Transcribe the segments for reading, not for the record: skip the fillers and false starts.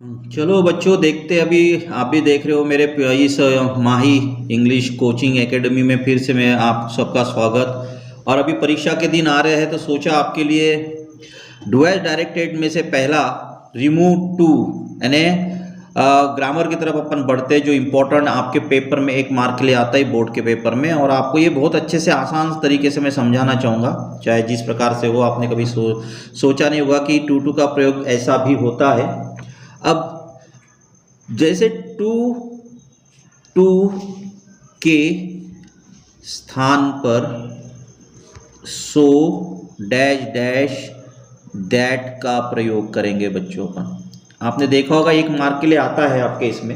चलो बच्चों, देखते अभी आप भी देख रहे हो मेरे इस माही इंग्लिश कोचिंग एकेडमी में फिर से मैं आप सबका स्वागत। और अभी परीक्षा के दिन आ रहे हैं तो सोचा आपके लिए डुएल डायरेक्टेड में से पहला रिमूव टू यानी ग्रामर की तरफ अपन बढ़ते हैं, जो इम्पोर्टेंट आपके पेपर में 1 मार्क के लिए आता है बोर्ड के पेपर में। और आपको ये बहुत अच्छे से आसान तरीके से मैं समझाना चाहूँगा, चाहे जिस प्रकार से हो। आपने कभी सोचा नहीं होगा कि टू का प्रयोग ऐसा भी होता है। अब जैसे टू के स्थान पर सो डैश डैश दैट का प्रयोग करेंगे बच्चों का। आपने देखा होगा 1 मार्क के लिए आता है आपके इसमें।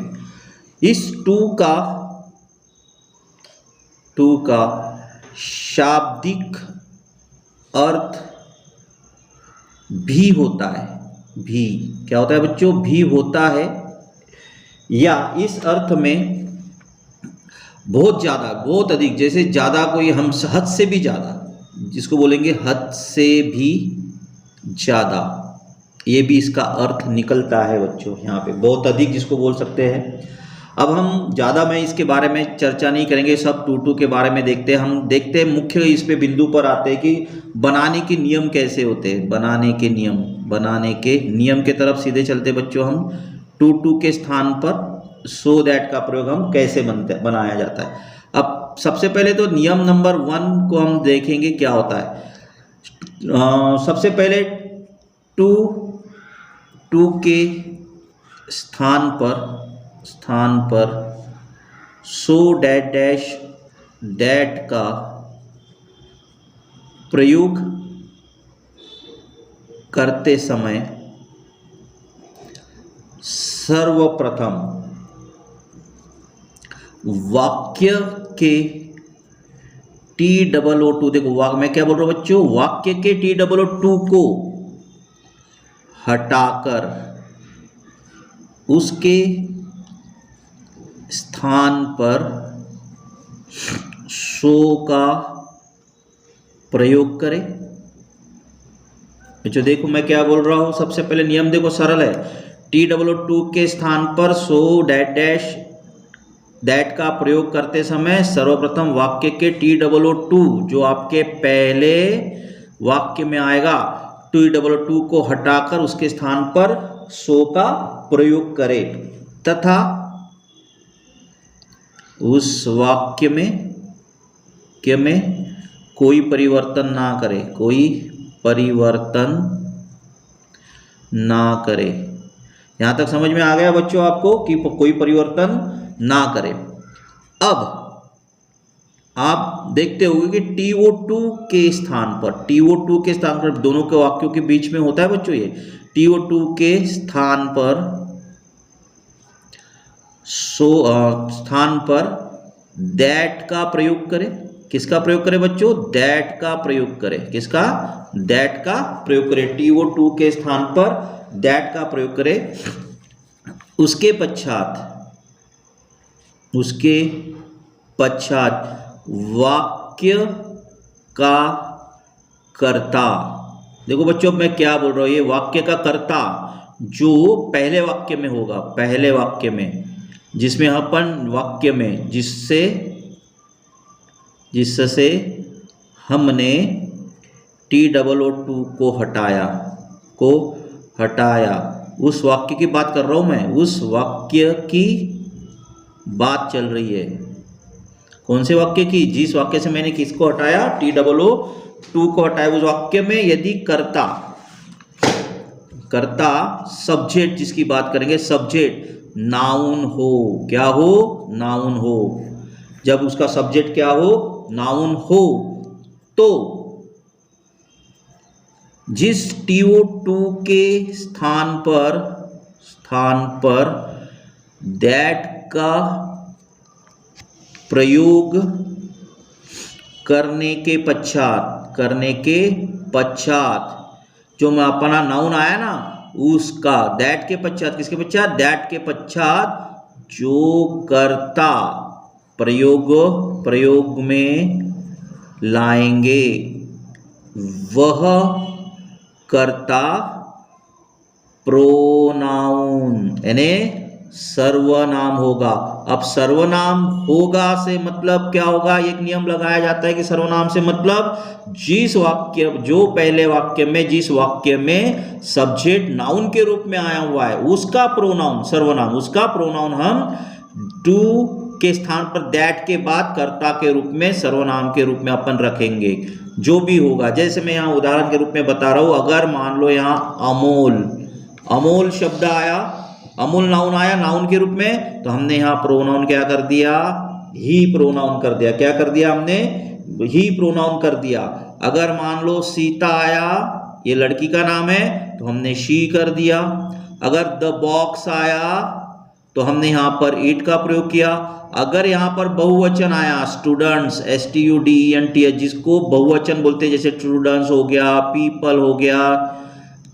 इस टू का शाब्दिक अर्थ भी होता है। भी क्या होता है बच्चों? भी होता है, या इस अर्थ में बहुत ज़्यादा, बहुत अधिक। जैसे ज़्यादा कोई हम हद से भी ज़्यादा, जिसको बोलेंगे हद से भी ज़्यादा, ये भी इसका अर्थ निकलता है बच्चों। यहाँ पे बहुत अधिक जिसको बोल सकते हैं। अब हम ज़्यादा मैं इसके बारे में चर्चा नहीं करेंगे, सब टू के बारे में देखते हैं। हम देखते हैं मुख्य इस पे बिंदु पर आते हैं कि बनाने के नियम कैसे होते हैं। बनाने के नियम के तरफ सीधे चलते बच्चों। हम टू के स्थान पर सो दैट का प्रयोग हम कैसे बनाया जाता है। अब सबसे पहले तो नियम नंबर 1 को हम देखेंगे क्या होता है। सबसे पहले टू के स्थान पर सो डैश डैश दैट का प्रयोग करते समय सर्वप्रथम वाक्य के TOO, देखो मैं क्या बोल रहा हूं बच्चों, वाक्य के TOO को हटाकर उसके स्थान पर सो का प्रयोग करें। जो देखो मैं क्या बोल रहा हूं, सबसे पहले नियम देखो सरल है। TOO के स्थान पर सो डैश डैश दैट का प्रयोग करते समय सर्वप्रथम वाक्य के TOO जो आपके पहले वाक्य में आएगा, TOO को हटाकर उसके स्थान पर सो का प्रयोग करें, तथा उस वाक्य में कोई परिवर्तन ना करे। यहां तक समझ में आ गया बच्चों आपको कि कोई परिवर्तन ना करे। अब आप देखते होंगे कि TOO के स्थान पर दोनों के वाक्यों के बीच में होता है बच्चों। ये TOO के स्थान पर दैट का प्रयोग करें। किसका प्रयोग करें बच्चों? दैट का प्रयोग करें। किसका? दैट का प्रयोग करें। TOO के स्थान पर दैट का प्रयोग करें। उसके पश्चात वाक्य का कर्ता, देखो बच्चों मैं क्या बोल रहा हूं, ये वाक्य का कर्ता जो पहले वाक्य में होगा, पहले वाक्य में जिसमें अपन वाक्य में जिससे हमने TOO को हटाया, उस वाक्य की बात कर रहा हूं मैं। उस वाक्य की बात चल रही है। कौन से वाक्य की? जिस वाक्य से मैंने किसको हटाया? TOO को हटाया। उस वाक्य में यदि कर्ता सब्जेक्ट जिसकी बात करेंगे, सब्जेक्ट नाउन हो। क्या हो? नाउन हो। जब उसका सब्जेक्ट क्या हो? नाउन हो, तो जिस TOO के स्थान पर दैट का प्रयोग करने के पश्चात जो मैं अपना नाउन आया ना, उसका दैट के पश्चात, किसके पश्चात? दैट के पश्चात जो कर्ता प्रयोग में लाएंगे वह कर्ता प्रोनाउन यानी सर्वनाम होगा। अब सर्वनाम होगा से मतलब क्या होगा, एक नियम लगाया जाता है कि सर्वनाम से मतलब जिस वाक्य, जो पहले वाक्य में, जिस वाक्य में सब्जेक्ट नाउन के रूप में आया हुआ है उसका प्रोनाउन, सर्वनाम, उसका प्रोनाउन हम टू के स्थान पर दैट के बाद कर्ता के रूप में, सर्वनाम के रूप में अपन रखेंगे जो भी होगा। जैसे मैं यहाँ उदाहरण के रूप में बता रहा हूं, अगर मान लो यहाँ अमोल, अमोल शब्द आया, अमूल नाउन आया नाउन के रूप में, तो हमने यहाँ प्रोनाउन क्या कर दिया, ही प्रोनाउन कर दिया। क्या कर दिया हमने, ही प्रोनाउन कर दिया। अगर मान लो सीता आया, ये लड़की का नाम है, तो हमने शी कर दिया। अगर द बॉक्स आया तो हमने यहाँ पर इट का प्रयोग किया। अगर यहाँ पर बहुवचन आया स्टूडेंट्स, STUDENTS, जिसको बहुवचन बोलते हैं, जैसे स्टूडेंट्स हो गया, पीपल हो गया,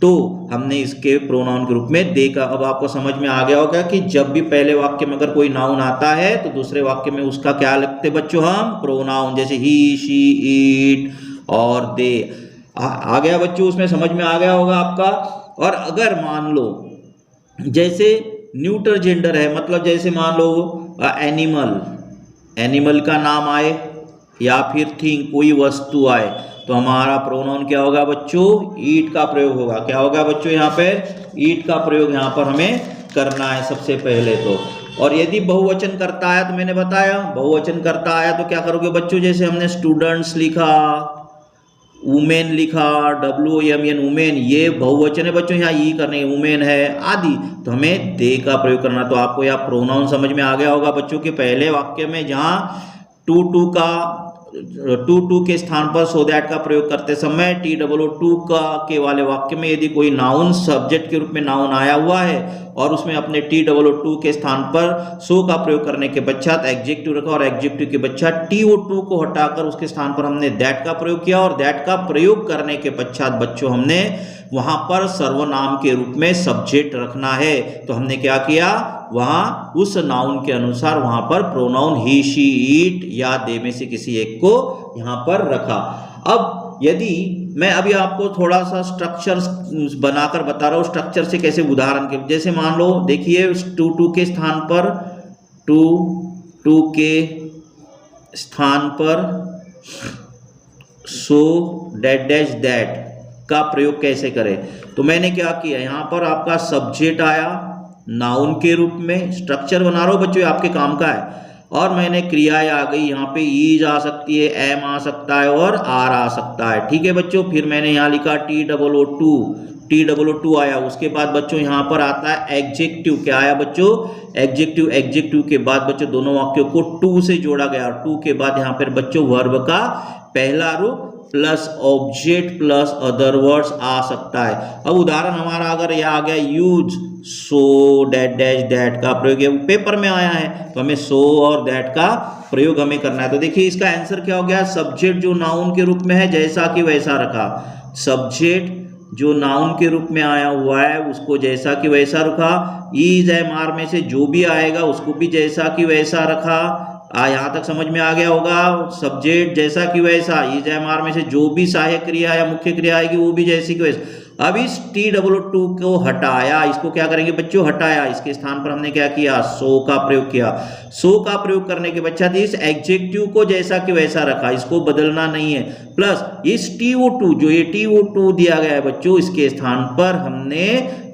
तो हमने इसके प्रोनाउन के रूप में देखा। अब आपको समझ में आ गया होगा कि जब भी पहले वाक्य में अगर कोई नाउन आता है तो दूसरे वाक्य में उसका क्या लिखते बच्चों, हम प्रोनाउन, जैसे ही, शी, इट और दे। आ गया बच्चों, उसमें समझ में आ गया होगा आपका। और अगर मान लो जैसे न्यूट्रल जेंडर है, मतलब जैसे मान लो एनिमल, एनिमल का नाम आए या फिर थिंग, कोई वस्तु आए, तो हमारा प्रोनाउन क्या होगा बच्चों, ईट का प्रयोग होगा। क्या होगा बच्चों, यहाँ पर ईट का प्रयोग यहाँ पर हमें करना है सबसे पहले तो। और यदि बहुवचन करता है तो मैंने बताया, बहुवचन करता है तो क्या करोगे बच्चों, जैसे हमने स्टूडेंट्स लिखा, वुमेन लिखा, WOMEN वुमेन, ये बहुवचन है बच्चों, यहाँ ई करने, वुमेन है आदि, तो हमें दे का प्रयोग करना। तो आपको यहाँ प्रोनाउन समझ में आ गया होगा बच्चों के पहले वाक्य में जहाँ टू का टू के स्थान पर सो दैट का प्रयोग करते समय TOO का के वाले वाक्य में यदि कोई नाउन सब्जेक्ट के रूप में नाउन आया हुआ है और उसमें अपने TOO के स्थान पर सो का प्रयोग करने के पश्चात एडजेक्टिव रखा और एडजेक्टिव के पश्चात TOO को हटाकर उसके स्थान पर हमने दैट का प्रयोग किया, और दैट का प्रयोग करने के पश्चात बच्चों हमने वहां पर सर्वनाम के रूप में सब्जेक्ट रखना है। तो हमने क्या किया, वहां उस नाउन के अनुसार वहां पर प्रोनाउन ही, शी, इट या दे में से किसी एक को यहां पर रखा। अब यदि मैं अभी आपको थोड़ा सा स्ट्रक्चर बनाकर बता रहा हूं, स्ट्रक्चर से कैसे, उदाहरण के जैसे मान लो देखिए टू के स्थान पर, टू के स्थान पर सो डैट डैश दैट का प्रयोग कैसे करें। तो मैंने क्या किया, यहां पर आपका सब्जेक्ट आया नाउन के रूप में, स्ट्रक्चर बना रहा हूं बच्चों, आपके काम का है, और मैंने क्रियाएं आ गई, यहाँ पे ईज आ सकती है, एम आ सकता है और आर आ सकता है, ठीक है बच्चों। फिर मैंने यहाँ लिखा TOO आया। उसके बाद बच्चों यहाँ पर आता है एडजेक्टिव। क्या आया बच्चों, एडजेक्टिव। एडजेक्टिव के बाद बच्चों दोनों वाक्यों को टू से जोड़ा गया, और टू के बाद यहाँ पर बच्चों वर्ब का पहला रूप plus object plus other words आ सकता है। अब उदाहरण हमारा अगर यह आ गया use so that dash that का प्रयोग पेपर में आया है, तो हमें सो और दैट का प्रयोग हमें करना है। तो देखिए इसका आंसर क्या हो गया, सब्जेक्ट जो नाउन के रूप में है जैसा कि वैसा रखा, सब्जेक्ट जो नाउन के रूप में आया हुआ है उसको जैसा कि वैसा रखा, ईज एम आर में से जो भी आएगा उसको भी जैसा कि वैसा रखा। यहाँ तक समझ में आ गया होगा, सब्जेक्ट जैसा कि वैसा, इज एम आर में से जो भी सहायक क्रिया या मुख्य क्रिया आएगी वो भी जैसी कि वैसा। अब इस TOO को हटाया, इसको क्या करेंगे बच्चों, हटाया, इसके स्थान पर हमने क्या किया, सो का प्रयोग किया। सो का प्रयोग करने के पश्चात इस एडजेक्टिव को जैसा कि वैसा रखा, इसको बदलना नहीं है, प्लस इस TOO, जो ये TOO दिया गया है बच्चों, इसके स्थान पर हमने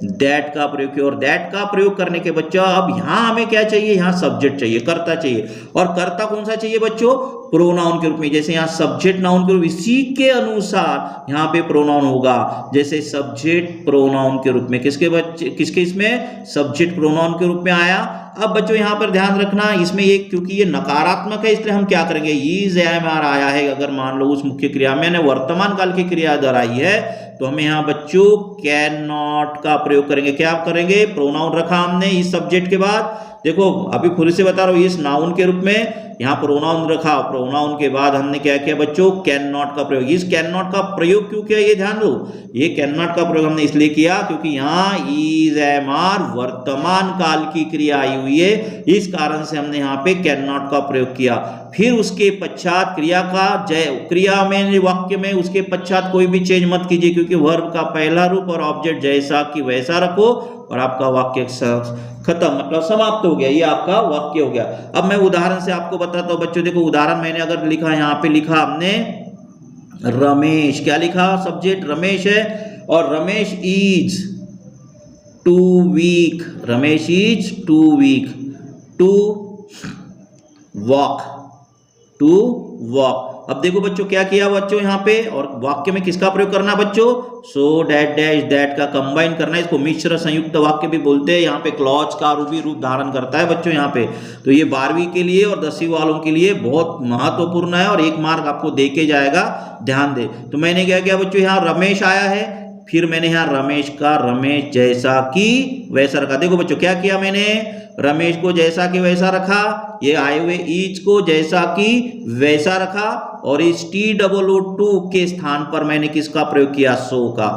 दैट का प्रयोग किया, और दैट का प्रयोग करने के बच्चों अब यहां हमें क्या चाहिए, यहां सब्जेक्ट चाहिए, कर्ता चाहिए। और कर्ता कौन सा चाहिए बच्चों, प्रोनाउन के रूप में। जैसे यहां सब्जेक्ट नाउन के रूप, इसी के अनुसार यहां पे प्रोनाउन होगा, जैसे सब्जेक्ट प्रोनाउन के रूप में, किसके इसमें सब्जेक्ट प्रोनाउन के रूप में आया। अब बच्चों यहां पर ध्यान रखना, इसमें एक क्योंकि ये नकारात्मक है इसलिए हम क्या करेंगे, इज एम आर आया है, अगर मान लो उस मुख्य क्रिया में वर्तमान काल की क्रिया दोहराई है तो हमें यहाँ बच्चों कैन नॉट का प्रयोग करेंगे। क्या करेंगे, प्रोनाउन रखा हमने इस सब्जेक्ट के बाद, देखो अभी फिर से बता रहा हूँ, इस नाउन के रूप में यहाँ प्रोनाउन रखा, प्रोनाउन के बाद हमने क्या किया बच्चों, कैन नॉट का प्रयोग। इस कैन नॉट का प्रयोग क्यों किया ये ध्यान दो, ये कैन नॉट का प्रयोग हमने इसलिए किया क्योंकि यहाँ इज एम आर वर्तमान काल की क्रिया आई हुई है, इस कारण से हमने यहाँ पे कैन नॉट का प्रयोग किया। फिर उसके पश्चात क्रिया में वाक्य में उसके पश्चात कोई भी चेंज मत कीजिए, क्योंकि वर्ब का पहला रूप और ऑब्जेक्ट जैसा कि वैसा रखो और आपका वाक्य खत्म, मतलब समाप्त हो गया, ये आपका वाक्य हो गया। अब मैं उदाहरण से आपको बताता हूं बच्चों। देखो उदाहरण मैंने अगर लिखा, यहाँ पे लिखा हमने रमेश, क्या लिखा, सब्जेक्ट रमेश है और Ramesh is too weak, Ramesh is too weak to walk, to walk. अब देखो बच्चों क्या किया बच्चों यहाँ पे, और वाक्य में किसका प्रयोग करना बच्चों, सो डैट डैश दैट का कंबाइन करना है, इसको मिश्र संयुक्त वाक्य भी बोलते हैं। यहाँ पे क्लॉज का भी रूप धारण करता है बच्चों यहाँ पे। तो ये 12वीं के लिए और 10वीं वालों के लिए बहुत महत्वपूर्ण है और 1 मार्क आपको दे के जाएगा, ध्यान दे। तो मैंने क्या किया बच्चों, यहाँ रमेश आया है, फिर मैंने यहाँ रमेश का रमेश जैसा कि वैसा रखा। देखो बच्चों क्या किया मैंने, रमेश को जैसा कि वैसा रखा, ये आए हुए ईच को जैसा कि वैसा रखा, और इस TOO के स्थान पर मैंने किसका प्रयोग किया, सो का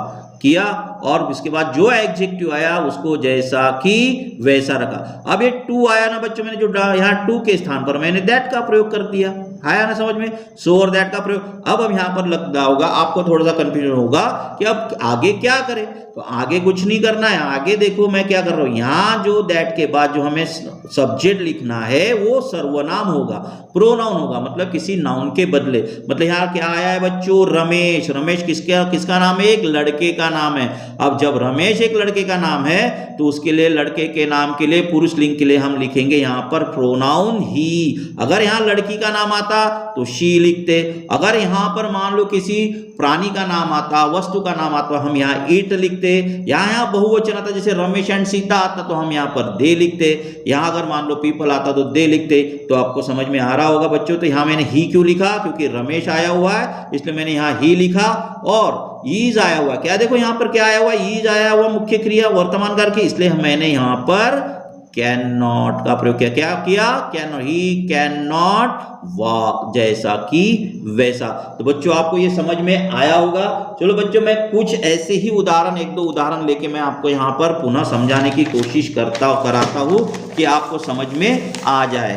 किया, और इसके बाद जो एडजेक्टिव आया उसको जैसा कि वैसा रखा। अब ये टू आया ना बच्चों, मैंने जो यहाँ टू के स्थान पर मैंने दैट का प्रयोग कर दिया, आया ना समझ में, सो और दैट का प्रयोग। अब यहाँ पर लगता होगा आपको, थोड़ा सा कंफ्यूजन होगा कि अब आगे क्या करें। तो आगे कुछ नहीं करना है, आगे देखो मैं क्या कर रहा हूं, यहाँ जो दैट के बाद जो हमें सब्जेक्ट लिखना है वो सर्वनाम होगा, प्रोनाउन होगा, मतलब किसी नाउन के बदले। मतलब यहाँ क्या आया है बच्चों, रमेश, रमेश किसका नाम है, एक लड़के का नाम है। अब जब रमेश एक लड़के का नाम है तो उसके लिए, लड़के के नाम के लिए, पुरुष लिंग के लिए हम लिखेंगे यहाँ पर प्रोनाउन ही। अगर यहाँ लड़की का नाम आता तो शी लिखते, अगर यहाँ पर मान लो किसी प्राणी का नाम आता, वस्तु का नाम आता, हम यहाँ इट लिखते। यहाँ बहुवचन आता, जैसे रमेश एंड सीता आता तो हम यहाँ पर दे लिखते। यहाँ अगर मान लो पीपल आता तो दे लिखते। तो आपको समझ में आ रहा होगा बच्चों। तो यहाँ मैंने ही क्यों लिखा, क्योंकि रमेश आया हुआ है इसलिए मैंने यहाँ ही लिखा, और ईज आया हुआ, क्या देखो यहाँ पर क्या आया हुआ, ईज आया हुआ मुख्य क्रिया वर्तमान काल की, इसलिए मैंने यहाँ पर कैन नॉट का प्रयोग किया। क्या किया, can, he can not walk, जैसा कि वैसा। तो बच्चों आपको ये समझ में आया होगा। चलो बच्चों मैं कुछ ऐसे ही उदाहरण, 1-2 उदाहरण लेके मैं आपको यहाँ पर पुनः समझाने की कोशिश कराता हूँ कि आपको समझ में आ जाए।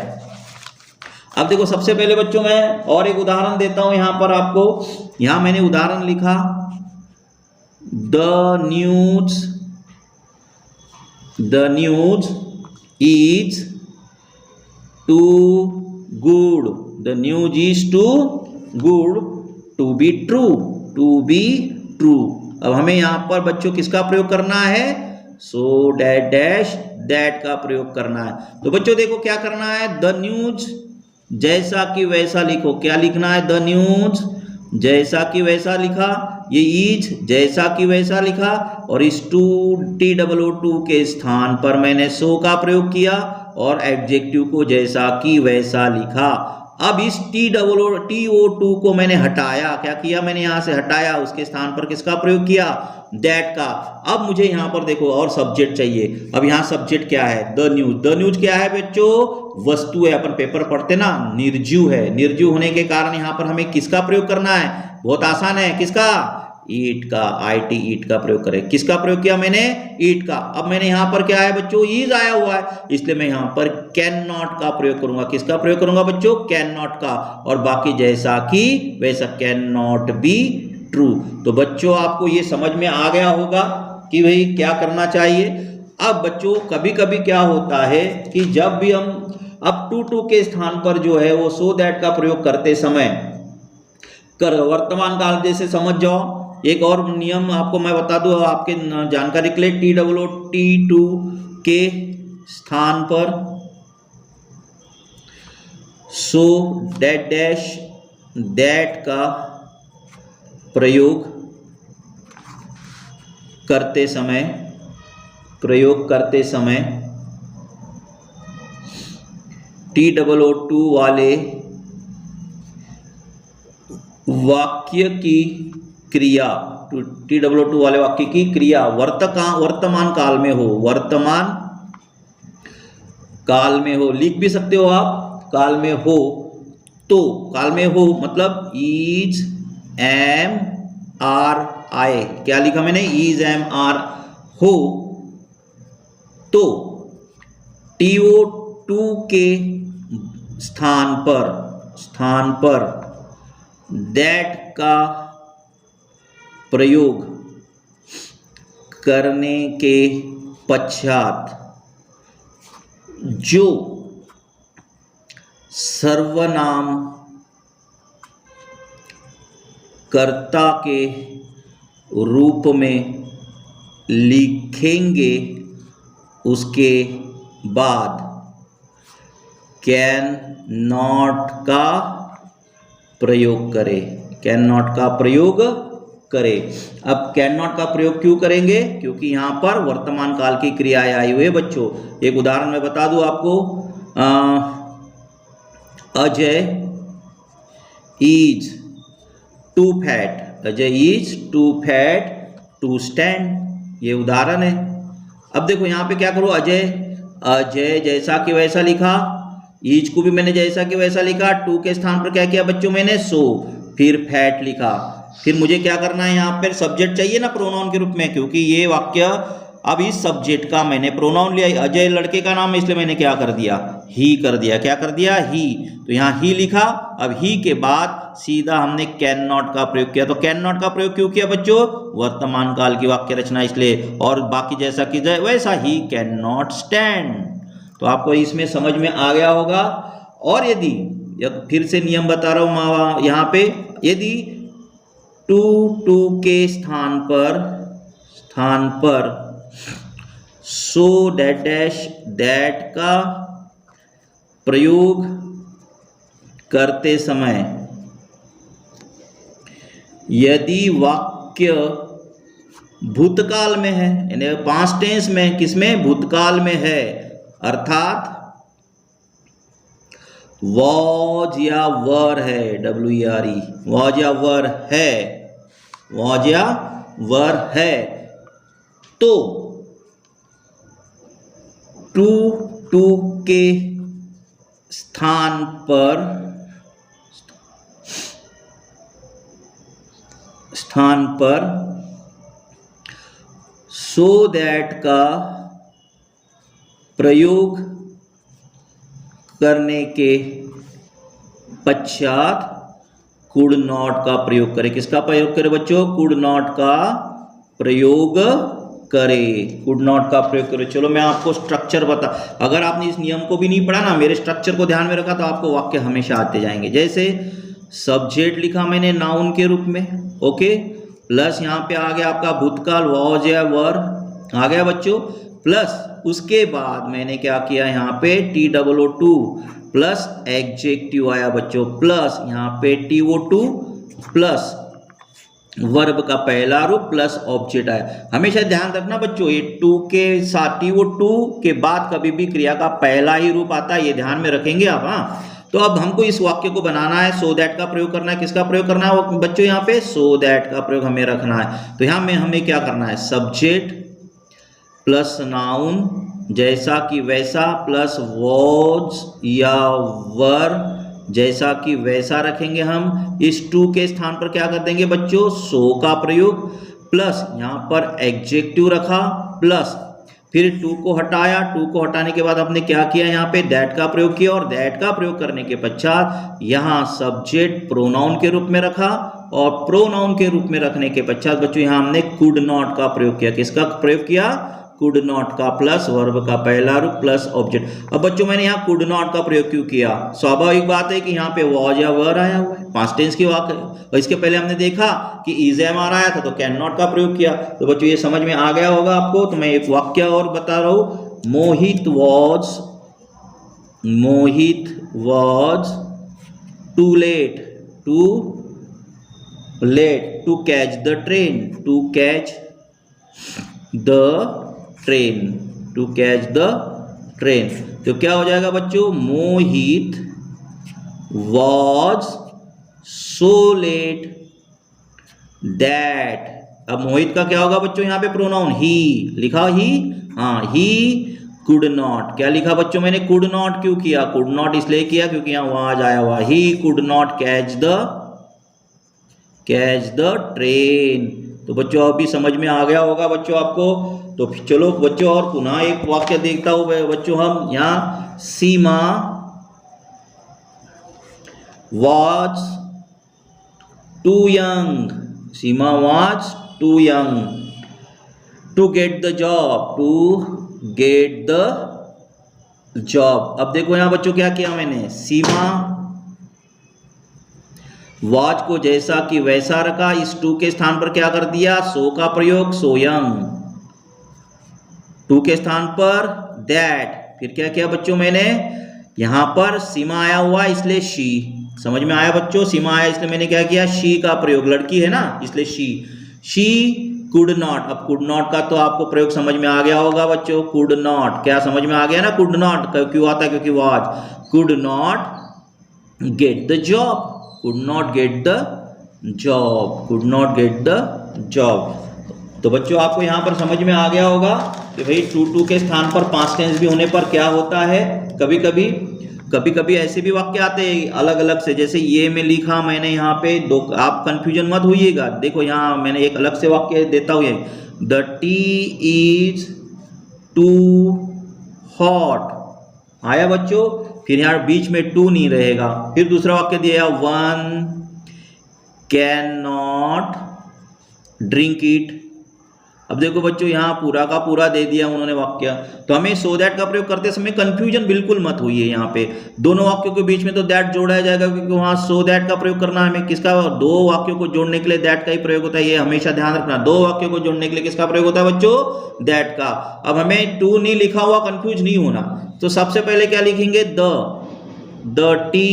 अब देखो सबसे पहले बच्चों मैं और एक उदाहरण देता हूं यहाँ पर आपको। यहाँ मैंने उदाहरण लिखा, the news is too good, the news is too good to be true। अब हमें यहाँ पर बच्चों किसका प्रयोग करना है, so डैश डैश दैट का प्रयोग करना है। तो बच्चों देखो क्या करना है, द न्यूज जैसा कि वैसा लिखो, क्या लिखना है, द न्यूज जैसा कि वैसा लिखा, ये इज जैसा कि वैसा लिखा, और इस TOO के स्थान पर मैंने सो का प्रयोग किया और एडजेक्टिव को जैसा कि वैसा लिखा। अब इस TOO को मैंने हटाया, क्या किया मैंने यहाँ से हटाया, उसके स्थान पर किसका प्रयोग किया, दैट का। अब मुझे यहाँ पर देखो और सब्जेक्ट चाहिए। अब यहाँ सब्जेक्ट क्या है, द न्यूज। द न्यूज क्या है बच्चों, वस्तु है, अपन पेपर पढ़ते ना, निर्जीव है। निर्जीव होने के कारण यहाँ पर हमें किसका प्रयोग करना है, बहुत आसान है, किसका, ईट का, IT ईट का प्रयोग करें। किसका प्रयोग किया मैंने, ईट का। अब मैंने यहाँ पर क्या है बच्चों, ईज आया हुआ है, इसलिए मैं यहाँ पर कैन नॉट का प्रयोग करूंगा। किसका प्रयोग करूंगा बच्चों, कैन नॉट का, और बाकी जैसा कि वैसा, कैन नॉट बी ट्रू। तो बच्चों आपको ये समझ में आ गया होगा कि भाई क्या करना चाहिए। अब बच्चों कभी कभी क्या होता है कि जब भी हम अब टू के स्थान पर जो है वो सो दैट का प्रयोग करते समय वर्तमान काल जैसे समझ जाओ। एक और नियम आपको मैं बता दूं आपके जानकारी के लिए, TOO के स्थान पर सो डैट डैश दैट का प्रयोग करते समय TOO वाले वाक्य की क्रिया, TOO वाले वाक्य की क्रिया वर्तमान काल में हो, वर्तमान काल में हो। लिख भी सकते हो आप, काल में हो तो, काल में हो मतलब इज, एम, आर, आए, क्या लिखा मैंने, इज, एम, आर हो तो TO2 के स्थान पर दैट का प्रयोग करने के पश्चात जो सर्वनाम कर्ता के रूप में लिखेंगे उसके बाद कैन नॉट का प्रयोग करें, कैन नॉट का प्रयोग करें। अब कैन नॉट का प्रयोग क्यों करेंगे, क्योंकि यहां पर वर्तमान काल की क्रियाएं आई हुई है बच्चों। एक उदाहरण मैं बता दूं आपको, Ajay is too fat, Ajay is too fat to stand, ये उदाहरण है। अब देखो यहां पे क्या करो, अजय, अजय जैसा कि वैसा लिखा, ईज को भी मैंने जैसा कि वैसा लिखा, टू के स्थान पर क्या किया बच्चों मैंने, सो, फिर फैट लिखा। फिर मुझे क्या करना है, यहाँ पर सब्जेक्ट चाहिए ना प्रोनाउन के रूप में, क्योंकि ये वाक्य अब इस सब्जेक्ट का मैंने प्रोनाउन लिया, अजय लड़के का नाम है इसलिए मैंने क्या कर दिया, ही कर दिया, क्या कर दिया, ही। तो यहाँ ही लिखा। अब ही के बाद सीधा हमने कैन नॉट का प्रयोग किया। तो कैन नॉट का प्रयोग क्यों किया बच्चों, वर्तमान काल की वाक्य रचना इसलिए, और बाकी जैसा कि जाए वैसा, ही कैन नॉट स्टैंड। तो आपको इसमें समझ में आ गया होगा। और यदि फिर से नियम बता रहा हूं यहाँ पे, यदि टू के स्थान पर सो डैट डैश दैट का प्रयोग करते समय यदि वाक्य भूतकाल में है, यानी पास्ट टेंस में, किसमें, भूतकाल में है, अर्थात वॉज या वर है, WERE, वॉज या वर है, वॉज या वर है, तो टू के स्थान पर सो दैट का प्रयोग करने के पश्चात कुड नॉट का प्रयोग करें। किसका प्रयोग करें बच्चों, कुड नॉट का प्रयोग करे, कुड नॉट का प्रयोग करे। चलो मैं आपको स्ट्रक्चर बता, अगर आपने इस नियम को भी नहीं पढ़ा ना, मेरे स्ट्रक्चर को ध्यान में रखा, तो आपको वाक्य हमेशा आते जाएंगे। जैसे सब्जेक्ट लिखा मैंने नाउन के रूप में, ओके, प्लस यहाँ पे आ गया आपका भूतकाल, वॉज या वर आ गया बच्चों, प्लस उसके बाद मैंने क्या किया, यहाँ पे TOO2 प्लस एडजेक्टिव आया बच्चों, प्लस यहाँ पे TO2 प्लस वर्ब का पहला रूप प्लस ऑब्जेक्ट आया। हमेशा ध्यान रखना बच्चों, ये टू के साथ TO2 के बाद कभी भी क्रिया का पहला ही रूप आता है, ये ध्यान में रखेंगे आप। हाँ, तो अब हमको इस वाक्य को बनाना है, सो दैट का प्रयोग करना है। किसका प्रयोग करना है बच्चों, यहाँ पे सो दैट का प्रयोग हमें रखना है। तो यहाँ में हमें क्या करना है, सब्जेक्ट प्लस नाउन जैसा कि वैसा प्लस वॉज या वर जैसा कि वैसा रखेंगे हम। इस टू के स्थान पर क्या कर देंगे बच्चों, सो का प्रयोग, प्लस यहाँ पर एडजेक्टिव रखा, प्लस फिर टू को हटाया, टू को हटाने के बाद आपने क्या किया, यहाँ पे दैट का प्रयोग किया, और दैट का प्रयोग करने के पश्चात यहाँ सब्जेक्ट प्रोनाउन के रूप में रखा, और प्रोनाउन के रूप में रखने के पश्चात बच्चों यहाँ हमने कुड नॉट का प्रयोग किया। किसका प्रयोग किया, कुड नॉट का, प्लस वर्ब का पहला रूप प्लस ऑब्जेक्ट। अब बच्चों मैंने यहाँ कुड नॉट का प्रयोग क्यों किया, स्वाभाविक बात है कि यहाँ पे वॉज या वर आया हुआ है, पास्ट टेंस की वाक्य, और इसके पहले हमने देखा कि इज एम आर आया था, तो कैन नॉट का प्रयोग किया। तो बच्चों ये समझ में आ गया होगा आपको। तो मैं एक वाक्य और बता रहा हूँ, Mohit was too late to catch the train, to catch the train. तो क्या हो जाएगा बच्चों, Mohit was so late that. अब मोहित का क्या होगा बच्चों, यहाँ पे प्रोनाउन ही लिखा, ही, हाँ, ही कुड नॉट। क्या लिखा बच्चों मैंने? कुड नॉट क्यों किया? कुड नॉट इसलिए किया क्योंकि यहाँ आवाज आया हुआ, he could not catch the train. तो बच्चों अभी समझ में आ गया होगा बच्चों आपको। तो चलो बच्चों और पुनः एक वाक्य देखता हूं बच्चों हम यहाँ। सीमा was too young, Seema was too young to get the job, अब देखो यहाँ बच्चों क्या किया मैंने, सीमा वाच को जैसा कि वैसा रखा, इस टू के स्थान पर क्या कर दिया, सो का प्रयोग, सोयंग, टू के स्थान पर दैट। फिर क्या किया बच्चों मैंने, यहां पर सीमा आया हुआ इसलिए शी, समझ में आया बच्चों, सीमा आया इसलिए मैंने क्या किया, शी का प्रयोग, लड़की है ना इसलिए शी कुड नॉट। अब कुड नॉट का तो आपको प्रयोग समझ में आ गया होगा बच्चों, कुड नॉट, क्या समझ में आ गया ना, कुड नॉट क्यों आता है, क्योंकि was, could not get the job, could not get the job, could not get the job। तो बच्चों आपको यहाँ पर समझ में आ गया होगा कि भाई टू के स्थान पर पास्ट टेंस भी होने पर क्या होता है, कभी कभी ऐसे भी वाक्य आते हैं अलग अलग से, जैसे ये में लिखा मैंने यहाँ पे दो, आप कंफ्यूजन मत होइएगा। देखो यहाँ मैंने एक अलग से वाक्य देता हूँ, the tea is too hot, आया बच्चों, फिर यहाँ बीच में टू नहीं रहेगा। फिर दूसरा वाक्य दिया, one can not drink it. अब देखो बच्चों यहाँ पूरा का पूरा दे दिया उन्होंने वाक्य, तो हमें सो दैट का प्रयोग करते समय कंफ्यूजन बिल्कुल मत हुई है। यहाँ पे दोनों वाक्यों के बीच में तो दैट जोड़ा जाएगा क्योंकि वहाँ सो दैट का प्रयोग करना है हमें, किसका, दो वाक्यों को जोड़ने के लिए दैट का ही प्रयोग होता है, ये हमेशा ध्यान रखना, दो वाक्यों को जोड़ने के लिए किसका प्रयोग होता है बच्चों, दैट का। अब हमें टू नहीं लिखा हुआ कंफ्यूज नहीं होना, तो सबसे पहले क्या लिखेंगे, the tea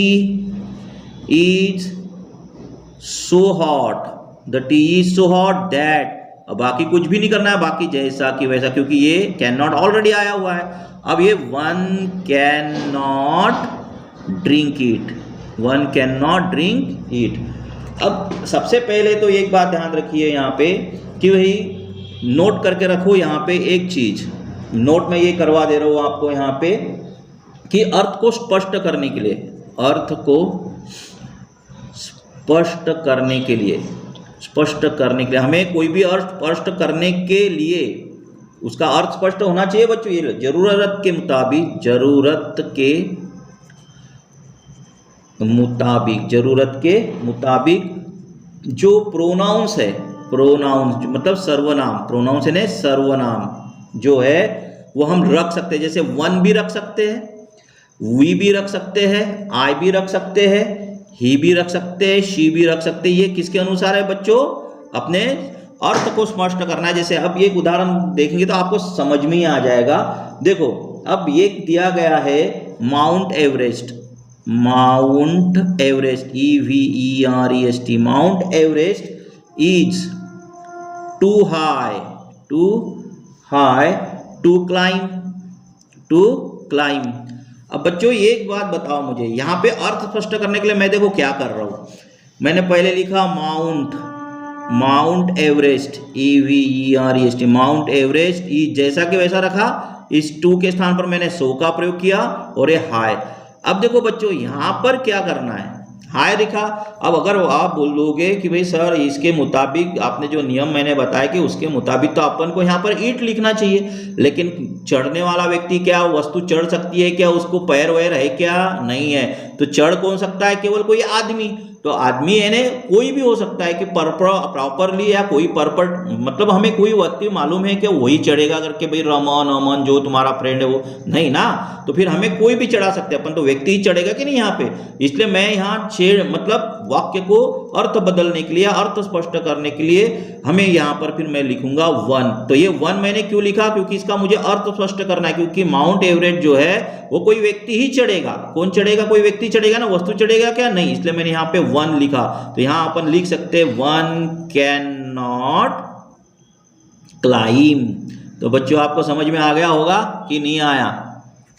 is so hot, the tea is so hot that. अब बाकी कुछ भी नहीं करना है, बाकी जैसा कि वैसा, क्योंकि ये कैन नॉट ऑलरेडी आया हुआ है। अब ये one can not drink it, one can not drink it. अब सबसे पहले तो एक बात ध्यान रखिए यहाँ पे कि भाई नोट करके रखो यहाँ पे एक चीज, नोट में ये करवा दे रहा हूँ आपको यहाँ पे कि अर्थ को स्पष्ट करने के लिए, अर्थ को स्पष्ट करने के लिए हमें कोई भी अर्थ स्पष्ट करने के लिए उसका अर्थ स्पष्ट होना चाहिए बच्चों, ये जरूरत के मुताबिक जो प्रोनाउंस है, प्रोनाउंस मतलब सर्वनाम, प्रोनाउंस है सर्वनाम जो है वो हम रख सकते हैं, जैसे वन भी रख सकते हैं, वी भी रख सकते हैं, आई भी रख सकते हैं, ही भी रख सकते हैं, शी भी रख सकते हैं। ये किसके अनुसार है बच्चों, अपने अर्थ को स्पष्ट करना है। जैसे अब ये उदाहरण देखेंगे तो आपको समझ में ही आ जाएगा। देखो अब ये दिया गया है Mount Everest, EVEREST, Mount Everest is too high to climb. अब बच्चों एक बात बताओ मुझे, यहाँ पे अर्थ स्पष्ट करने के लिए मैं देखो क्या कर रहा हूँ, मैंने पहले लिखा mount Everest, EVEREST, Mount Everest is जैसा कि वैसा रखा, इस टू के स्थान पर मैंने सो का प्रयोग किया और ये हाई। अब देखो बच्चों यहाँ पर क्या करना है, हाई लिखा। अब अगर आप बोलोगे कि भाई सर इसके मुताबिक आपने जो नियम मैंने बताया कि उसके मुताबिक तो अपन को यहाँ पर ईट लिखना चाहिए, लेकिन चढ़ने वाला व्यक्ति क्या वस्तु चढ़ सकती है क्या, उसको पैर वैर है क्या, नहीं है, तो चढ़ कौन सकता है, केवल कोई आदमी। तो आदमी यानी कोई भी हो सकता है कि प्रॉपरली या कोई मतलब हमें कोई व्यक्ति मालूम है कि वही चढ़ेगा करके, भाई रमन जो तुम्हारा फ्रेंड है वो नहीं ना, तो फिर हमें कोई भी चढ़ा सकते हैं अपन, तो व्यक्ति ही चढ़ेगा कि नहीं यहाँ पे। इसलिए मैं यहाँ मतलब वाक्य को अर्थ बदलने के लिए, अर्थ स्पष्ट करने के लिए हमें यहाँ पर फिर मैं लिखूंगा वन। तो ये वन मैंने क्यों लिखा, क्योंकि इसका मुझे अर्थ स्पष्ट करना है, क्योंकि माउंट एवरेस्ट जो है वो कोई व्यक्ति ही चढ़ेगा। कौन चढ़ेगा, कोई व्यक्ति चढ़ेगा ना, वस्तु चढ़ेगा क्या, नहीं, इसलिए मैंने यहाँ पे वन लिखा। तो यहाँ अपन लिख सकते हैं वन कैन नॉट क्लाइम। तो बच्चों आपको समझ में आ गया होगा कि नहीं आया,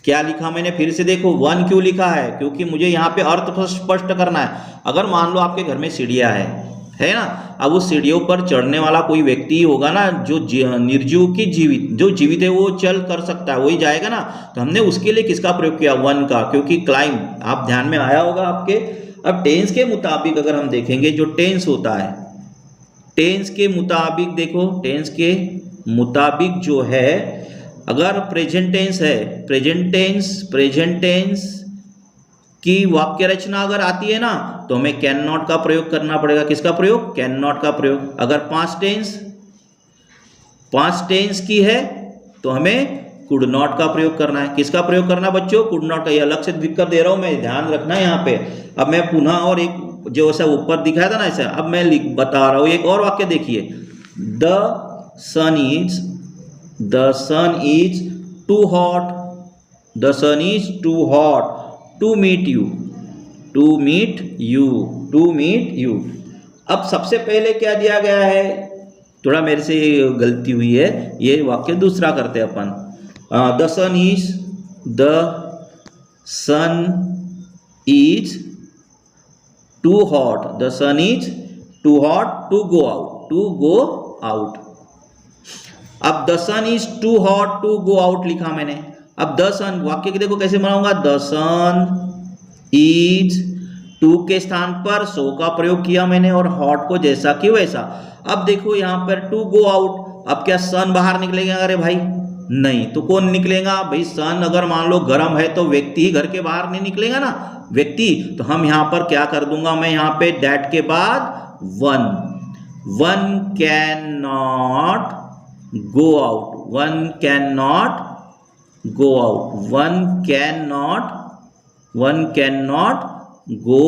क्या लिखा मैंने फिर से देखो, वन क्यों लिखा है, क्योंकि मुझे यहाँ पे अर्थ स्पष्ट करना है। अगर मान लो आपके घर में सीढ़ियाँ है, है ना। अब उस सीढ़ियों पर चढ़ने वाला कोई व्यक्ति होगा ना, जो निर्जीव की जीवित, जो जीवित है वो चल कर सकता है, वही जाएगा ना। तो हमने उसके लिए किसका प्रयोग किया, वन का, क्योंकि क्लाइम आप ध्यान में आया होगा आपके। अब टेंस के मुताबिक अगर हम देखेंगे, जो टेंस होता है, टेंस के मुताबिक देखो, टेंस के मुताबिक जो है, अगर प्रेजेंट टेंस है, प्रेजेंट टेंस की वाक्य रचना अगर आती है ना, तो हमें कैन नॉट का प्रयोग करना पड़ेगा। किसका प्रयोग, कैन नॉट का प्रयोग। अगर पास्ट टेंस की है तो हमें कुड नॉट का प्रयोग करना है। किसका प्रयोग करना है बच्चों, कुड नॉट का। ये अलग से लिख कर दे रहा हूं मैं, ध्यान रखना है यहाँ पे। अब मैं पुनः और एक जो ऐसा ऊपर दिखाया था ना ऐसा, अब मैं बता रहा हूं एक और वाक्य देखिए। The sun is too hot, the sun is too hot to meet you. अब सबसे पहले क्या दिया गया है, थोड़ा मेरे से गलती हुई है, ये वाक्य दूसरा करते हैं अपन। The sun is too hot, the sun is too hot to go out. अब the sun is too hot to go out लिखा मैंने। अब द सन, वाक्य के देखो कैसे बनाऊंगा, द सन इज, टू के स्थान पर सो का प्रयोग किया मैंने, और हॉट को जैसा कि वैसा। अब देखो यहाँ पर टू गो आउट, अब क्या सन बाहर निकलेगा, अरे भाई नहीं, तो कौन निकलेगा भाई, सन अगर मान लो गर्म है तो व्यक्ति ही घर के बाहर नहीं निकलेगा ना, व्यक्ति। तो हम यहाँ पर क्या कर दूंगा, मैं यहाँ पे दैट के बाद one can not go out, one can not go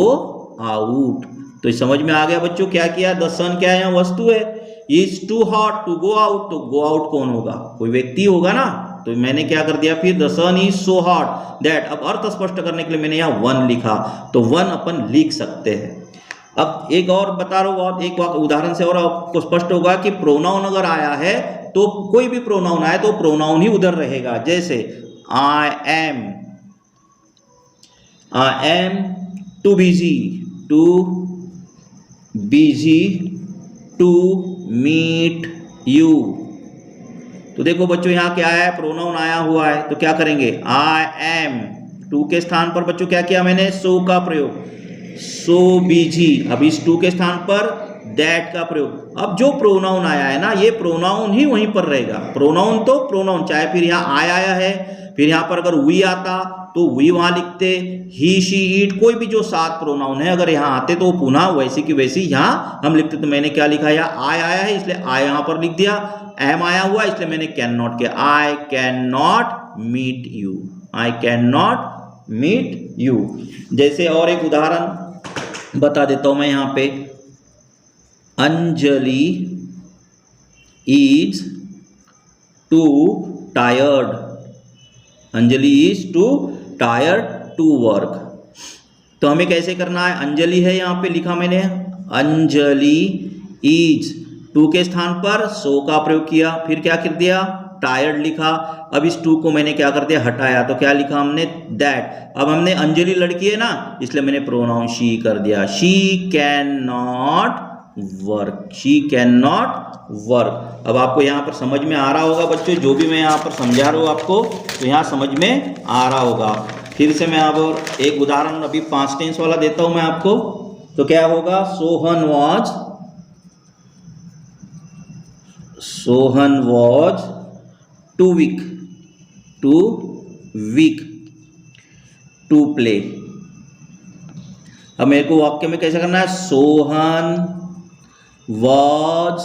out. तो समझ में आ गया बच्चों क्या किया, द सन क्या है, यहाँ वस्तु है, is too hot to go out, तो गो आउट कौन होगा, कोई व्यक्ति होगा ना। तो मैंने क्या कर दिया फिर, the sun is so hot that. अब अर्थ स्पष्ट करने के लिए मैंने यहाँ वन लिखा, तो वन अपन लिख सकते हैं। अब एक और बता रहा हूँ, एक उदाहरण से और आपको स्पष्ट होगा कि प्रोनाउन अगर आया है तो कोई भी प्रोनाउन आए तो प्रोनाउन ही उधर रहेगा। जैसे I am too busy to meet you. तो देखो बच्चों यहाँ क्या है, प्रोनाउन आया हुआ है, तो क्या करेंगे, आई एम, टू के स्थान पर बच्चों क्या किया मैंने, सो का प्रयोग, सो बिजी। अब इस टू के स्थान पर दैट का प्रयोग। अब जो प्रोनाउन आया है ना, ये प्रोनाउन ही वहीं पर रहेगा। प्रोनाउन तो प्रोनाउन, चाहे फिर यहाँ आया है, फिर यहाँ पर अगर वी आता तो वी वहां लिखते, ही शी इट, कोई भी जो 7 प्रोनाउन है अगर यहाँ आते तो पुनः वैसी की वैसी यहाँ हम लिखते। तो मैंने क्या लिखा, यहाँ आई आया है इसलिए आई यहाँ पर लिख दिया, एम आया हुआ इसलिए मैंने कैन नॉट किया, I can not meet you. जैसे और एक उदाहरण बता देता हूं मैं यहाँ पे, Anjali is too tired to work. तो हमें कैसे करना है, अंजलि है यहाँ पे लिखा मैंने, अंजलि इज, टू के स्थान पर सो का प्रयोग किया, फिर क्या कर दिया, टायर्ड लिखा। अब इस टू को मैंने क्या कर दिया, हटाया, तो क्या लिखा हमने, दैट। अब हमने अंजलि लड़की है ना, इसलिए मैंने प्रोनाउन शी कर दिया, शी कैन नॉट वर्क। अब आपको यहाँ पर समझ में आ रहा होगा बच्चों, जो भी मैं यहाँ पर समझा रहा हूँ आपको, तो यहाँ समझ में आ रहा होगा। फिर से मैं अब एक उदाहरण अभी पास्ट टेंस वाला देता हूँ मैं आपको। तो क्या होगा, Sohan was too weak to play. अब मेरे को वाक्य में कैसे करना है, सोहन वॉज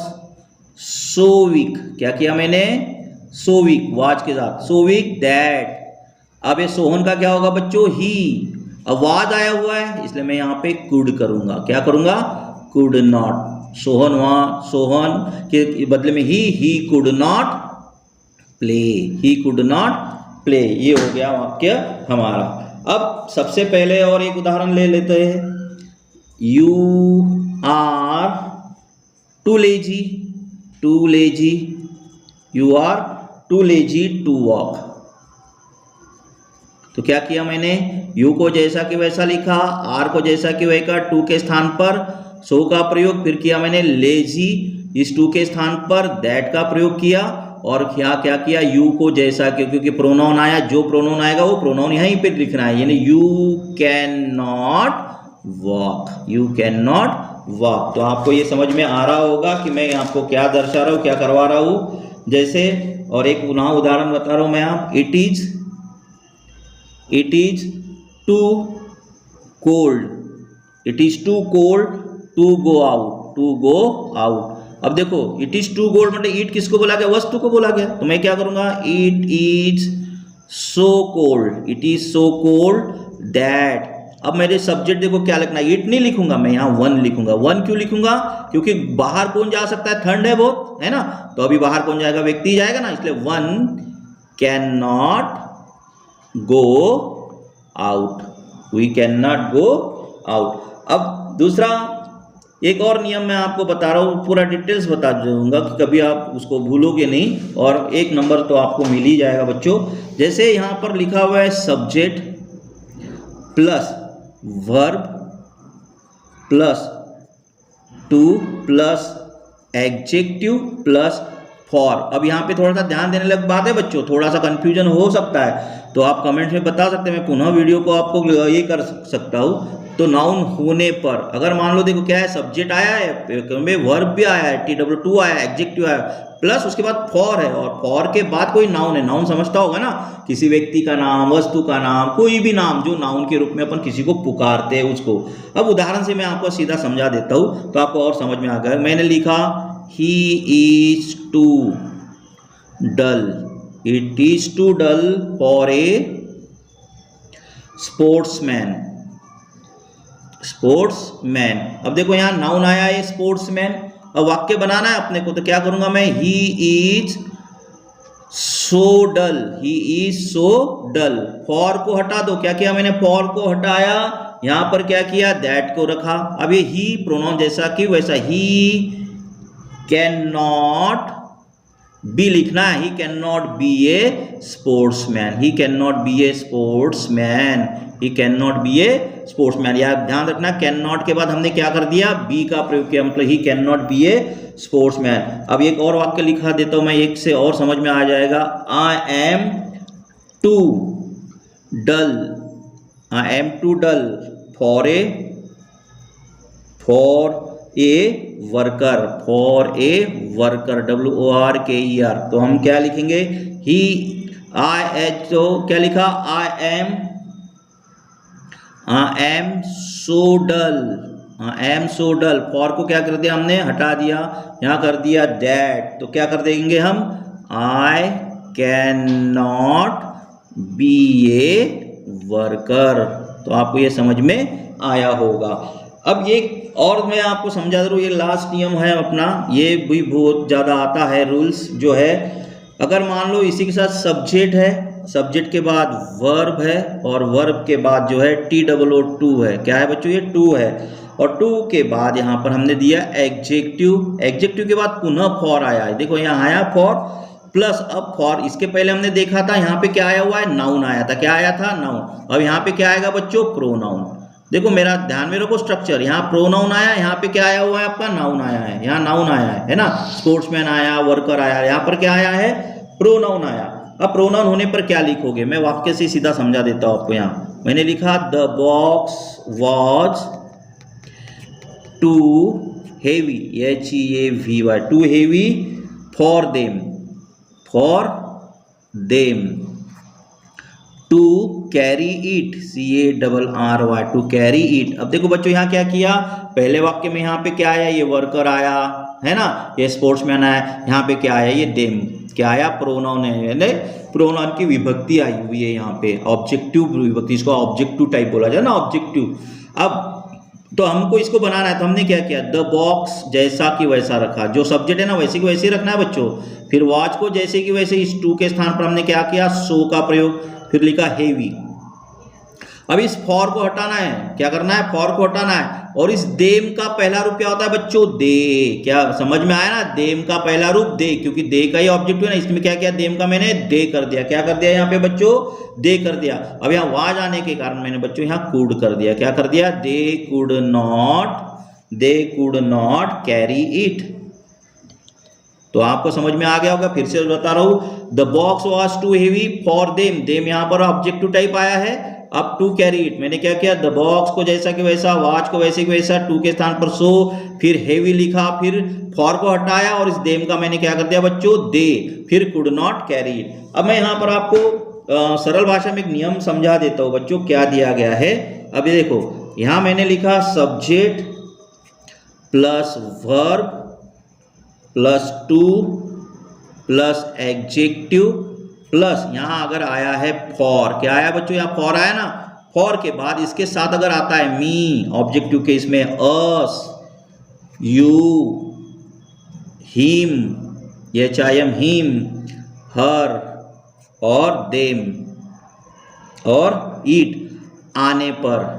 सो वीक, क्या किया मैंने, सो वीक, वाज के साथ, सो वीक दैट। अब ये सोहन का क्या होगा बच्चों, ही। अब वाज आया हुआ है इसलिए मैं यहाँ पे कुड करूंगा, क्या करूंगा, कुड नॉट। सोहन के बदले में ही कुड नॉट प्ले, ये हो गया वाक्य हमारा। अब सबसे पहले और एक उदाहरण ले लेते हैं, you are too lazy to walk. तो क्या किया मैंने, यू को जैसा कि वैसा लिखा, आर को जैसा कि वैसा, टू के स्थान पर सो का प्रयोग, फिर किया मैंने लेजी, इस टू के स्थान पर दैट का प्रयोग किया, और क्या क्या किया, यू को जैसा क्योंकि प्रोनाउन आया, जो प्रोनाउन आएगा वो प्रोनाउन यहीं पे लिखना है, यानी you can not walk, you can not walk. तो आपको ये समझ में आ रहा होगा कि मैं आपको क्या दर्शा रहा हूँ, क्या करवा रहा हूँ। जैसे और एक पुनः उदाहरण बता रहा हूँ मैं, आप it is too cold, it is too cold to go out, to go out. अब देखो इट इज टू कोल्ड मतलब ईट किसको बोला गया, वस्तु को बोला गया, तो मैं क्या करूंगा, it is so cold, it is so cold that. अब मेरे सब्जेक्ट देखो क्या लिखना है, इट नहीं लिखूंगा मैं, यहाँ वन लिखूंगा। वन क्यों लिखूंगा, क्योंकि बाहर कौन जा सकता है, ठंड है बहुत, है ना, तो अभी बाहर कौन जाएगा, व्यक्ति जाएगा ना, इसलिए one can not go out, we can not go out. अब दूसरा एक और नियम मैं आपको बता रहा हूँ, पूरा डिटेल्स बता दूंगा कि कभी आप उसको भूलोगे नहीं, और एक नंबर तो आपको मिल ही जाएगा बच्चों। जैसे यहाँ पर लिखा हुआ है subject plus verb plus two plus adjective plus for. अब यहाँ पे थोड़ा सा ध्यान देने लग बात है बच्चों, थोड़ा सा कंफ्यूजन हो सकता है, तो आप कमेंट्स में बता सकते हैं, मैं पुनः वीडियो को आपको ये कर सकता हूँ। तो नाउन होने पर अगर मान लो देखो क्या है, सब्जेक्ट आया है, वर्ब भी आया है, TW2 आया है, एडजेक्टिव आया है, प्लस उसके बाद फॉर है, और फॉर के बाद कोई नाउन है, नाउन समझता होगा ना, किसी व्यक्ति का नाम, वस्तु का नाम, कोई भी नाम जो नाउन के रूप में अपन किसी को पुकारते हैं उसको। अब उदाहरण से मैं आपको सीधा समझा देता हूँ तो आपको और समझ में आ गया। मैंने लिखा he is too dull, it is too dull for a sportsman, sportsman. अब देखो यहाँ नाउन आया है स्पोर्ट्समैन, अब वाक्य बनाना है अपने को, तो क्या करूंगा मैं, he is so dull, he is so dull. For को हटा दो, क्या किया मैंने, फॉर को हटाया, यहां पर क्या किया, दैट को रखा। अब ये ही प्रोनाउन जैसा कि वैसा, ही कैन नॉट बी लिखना है, he can not be A sportsman, he can not be A sportsman, he can not be A sportsman. यार ध्यान रखना, कैन नॉट के बाद हमने क्या कर दिया, बी का प्रयोग किया, मतलब he can not be A sportsman. अब एक और वाक्य लिखा देता हूं मैं, एक से और समझ में आ जाएगा। I am too dull, I am too dull for a worker, for a worker, WORKER। तो हम क्या लिखेंगे, ही तो क्या लिखा, I am so dull, I am so dull. For को क्या कर दिया हमने, हटा दिया, यहाँ कर दिया दैट, तो क्या कर देंगे हम, आई can not be a worker. तो आपको ये समझ में आया होगा। अब ये और मैं आपको समझा दूँ, ये लास्ट नियम है अपना, ये भी बहुत ज़्यादा आता है रूल्स जो है। अगर मान लो इसी के साथ सब्जेक्ट है, सब्जेक्ट के बाद वर्ब है, और वर्ब के बाद जो है TWO2 है, क्या है बच्चों, ये 2 है, और 2 के बाद यहाँ पर हमने दिया एडजेक्टिव, एडजेक्टिव के बाद पुनः फॉर आया है, देखो यहाँ आया फॉर प्लस अब फॉर। इसके पहले हमने देखा था यहाँ पे क्या आया हुआ है, नाउन आया था, क्या आया था, नाउन। अब यहाँ पे क्या आएगा बच्चों, प्रोनाउन। देखो मेरा ध्यान में रखो स्ट्रक्चर, यहाँ प्रोनाउन आया, यहाँ पे क्या आया हुआ है आपका, नाउन आया है, यहाँ नाउन आया है ना, स्पोर्ट्समैन आया, वर्कर आया, यहाँ पर क्या आया है, प्रोनाउन आया। अब प्रोनाउन होने पर क्या लिखोगे, मैं वाक्य से सीधा समझा देता हूँ आपको। यहाँ मैंने लिखा the box was too heavy, HEAVY, too heavy for them, for them to carry it, CARRY, to carry it. अब देखो बच्चों यहाँ क्या किया, पहले वाक्य में यहाँ पे क्या आया, ये वर्कर आया है ना, ये स्पोर्ट्समैन आया, यहाँ पे क्या आया, ये देम, क्या आया, प्रोनाउन है, प्रोनाउन की विभक्ति आई हुई है यहाँ पे, ऑब्जेक्टिव विभक्ति, इसको ऑब्जेक्टिव टाइप बोला जाए ना, ऑब्जेक्टिव। अब तो हमको इसको बनाना है, तो हमने क्या किया, द बॉक्स जैसा कि वैसा रखा, जो सब्जेक्ट है ना वैसे की वैसे ही रखना है बच्चों। फिर वॉच को जैसे कि वैसे, इस टू के स्थान पर हमने क्या किया, सो का प्रयोग, फिर लिखा हेवी। अब इस फॉर को हटाना है, क्या करना है, फॉर को हटाना है, और इस देम का पहला रूप क्या होता है बच्चों, दे। क्या समझ में आया ना, देम का पहला रूप दे, क्योंकि दे का ही ऑब्जेक्ट है ना, इसमें क्या किया, देम का मैंने दे कर दिया, क्या कर दिया यहाँ पे बच्चों, दे कर दिया। अब यहाँ वाज आने के कारण मैंने बच्चों यहाँ कुड कर दिया, क्या कर दिया, they could not they could not carry it. तो आपको समझ में आ गया होगा, फिर से बता रहा हूं, the box was too heavy for them, them यहां पर ऑब्जेक्टिव टाइप आया है, अब टू कैरी इट मैंने क्या किया, द बॉक्स को जैसा कि वैसा, वॉच को वैसे कि वैसा, टू के स्थान पर सो, फिर हेवी लिखा, फिर फॉर को हटाया और इस देम का मैंने क्या कर दिया बच्चों, दे, फिर कुड नॉट कैरी इट। अब मैं यहां पर आपको सरल भाषा में एक नियम समझा देता हूं बच्चों, क्या दिया गया है। अभी देखो यहां मैंने लिखा subject plus verb plus two plus adjective plus यहां अगर आया है फॉर, क्या आया बच्चों, यहां फॉर आया ना, फॉर के बाद इसके साथ अगर आता है मी ऑब्जेक्टिव के, इसमें अस, यू, हिम, HIM हिम, हर और देम और ईट आने पर।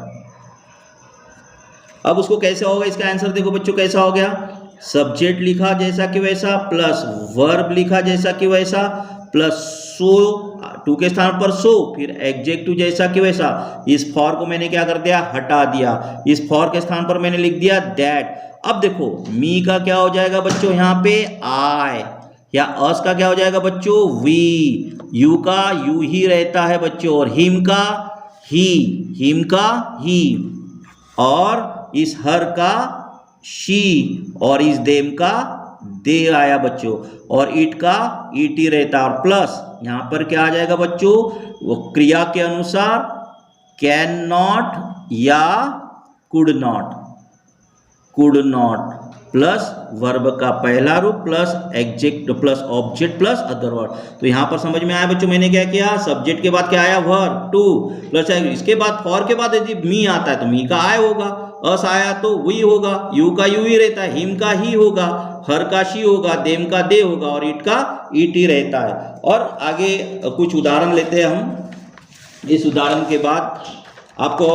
अब उसको कैसे होगा, इसका आंसर देखो बच्चों कैसा हो गया, सब्जेक्ट लिखा जैसा कि वैसा, प्लस वर्ब लिखा जैसा कि वैसा, प्लस सो, टू के स्थान पर सो, फिर एडजेक्टिव जैसा कि वैसा, इस फॉर को मैंने क्या कर दिया, हटा दिया, इस फॉर के स्थान पर मैंने लिख दिया दैट। अब देखो मी का क्या हो जाएगा बच्चों, यहाँ पे आई, या अस का क्या हो जाएगा बच्चों, वी, यू का यू ही रहता है बच्चों, और हिम का ही, हिम का ही, और इस हर का शी, और इस देम का दे आया बच्चों, और इट का इट ही रहता, और प्लस यहां पर क्या आ जाएगा बच्चों, वो क्रिया के अनुसार कैन नॉट या could not, could not plus verb का पहला रूप plus exact plus object plus other word. तो यहां पर समझ में आया बच्चों, मैंने क्या किया, सब्जेक्ट के बाद क्या आया वर्ब टू, प्लस इसके बाद फॉर के बाद यदि मी आता है तो मी का आय होगा, अस आया तो वी होगा, यू का यू ही रहता है, हिम का ही होगा, हर का शी होगा, देम का दे होगा, और इट का इट ही रहता है। और आगे कुछ उदाहरण लेते हैं हम। इस उदाहरण के बाद आपको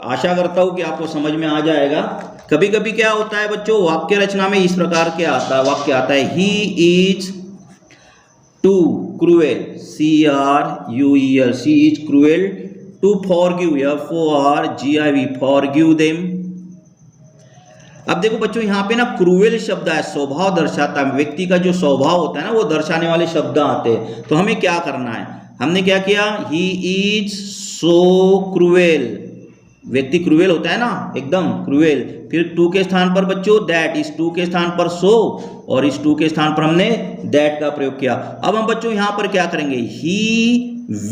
आशा करता हूं कि आपको समझ में आ जाएगा। कभी कभी क्या होता है बच्चों, वाक्य रचना में इस प्रकार के आता है, वाक्य आता है he is too cruel, CRUEL, she is cruel to forgive, FORGIV, forgive them. अब देखो बच्चों यहाँ पे ना क्रूएल शब्द है, स्वभाव दर्शाता है, व्यक्ति का जो स्वभाव होता है ना वो दर्शाने वाले शब्द आते हैं। तो हमें क्या करना है, हमने क्या किया, ही इज सो क्रूएल, व्यक्ति क्रूएल होता है ना, एकदम क्रूएल, फिर टू के स्थान पर बच्चों दैट, इस टू के स्थान पर सो, और इस टू के स्थान पर हमने दैट का प्रयोग किया। अब हम बच्चों यहाँ पर क्या करेंगे, ही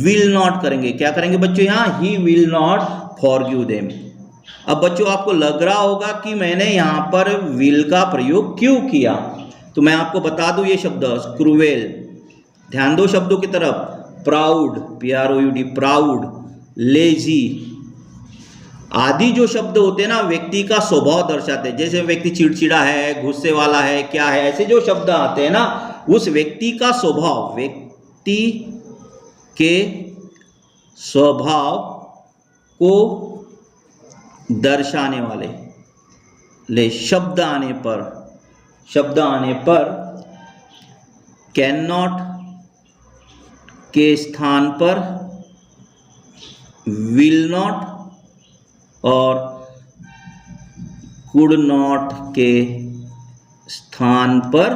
विल नॉट करेंगे, क्या करेंगे बच्चों यहाँ, he will not forgive them. अब बच्चों आपको लग रहा होगा कि मैंने यहां पर विल का प्रयोग क्यों किया, तो मैं आपको बता दूं ये शब्द क्रूएल, ध्यान दो शब्दों की तरफ, प्राउड, PROUD, प्राउड, लेजी आदि जो शब्द होते हैं ना व्यक्ति का स्वभाव दर्शाते हैं। जैसे व्यक्ति चिड़चिड़ा है, गुस्से वाला है, क्या है, ऐसे जो शब्द आते हैं ना उस व्यक्ति का स्वभाव, व्यक्ति के स्वभाव को दर्शाने वाले ले शब्द आने पर कैन नॉट के स्थान पर विल नॉट और कुड नॉट के स्थान पर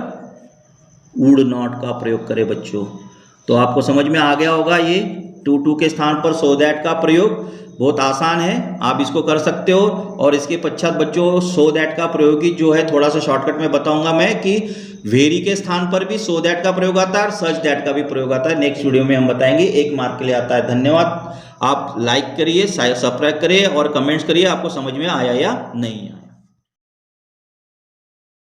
वुड नॉट का प्रयोग करें बच्चों। तो आपको समझ में आ गया होगा ये टू के स्थान पर सो दैट का प्रयोग बहुत आसान है, आप इसको कर सकते हो। और इसके पश्चात बच्चों सो दैट का प्रयोग ही जो है थोड़ा सा शॉर्टकट में बताऊंगा मैं कि वेरी के स्थान पर भी सो दैट का प्रयोग आता है और सच दैट का भी प्रयोग आता है। नेक्स्ट वीडियो में हम बताएंगे, 1 मार्क के लिए आता है। धन्यवाद। आप लाइक करिए, सब्सक्राइब करिए और कमेंट्स करिए आपको समझ में आया या नहीं आया।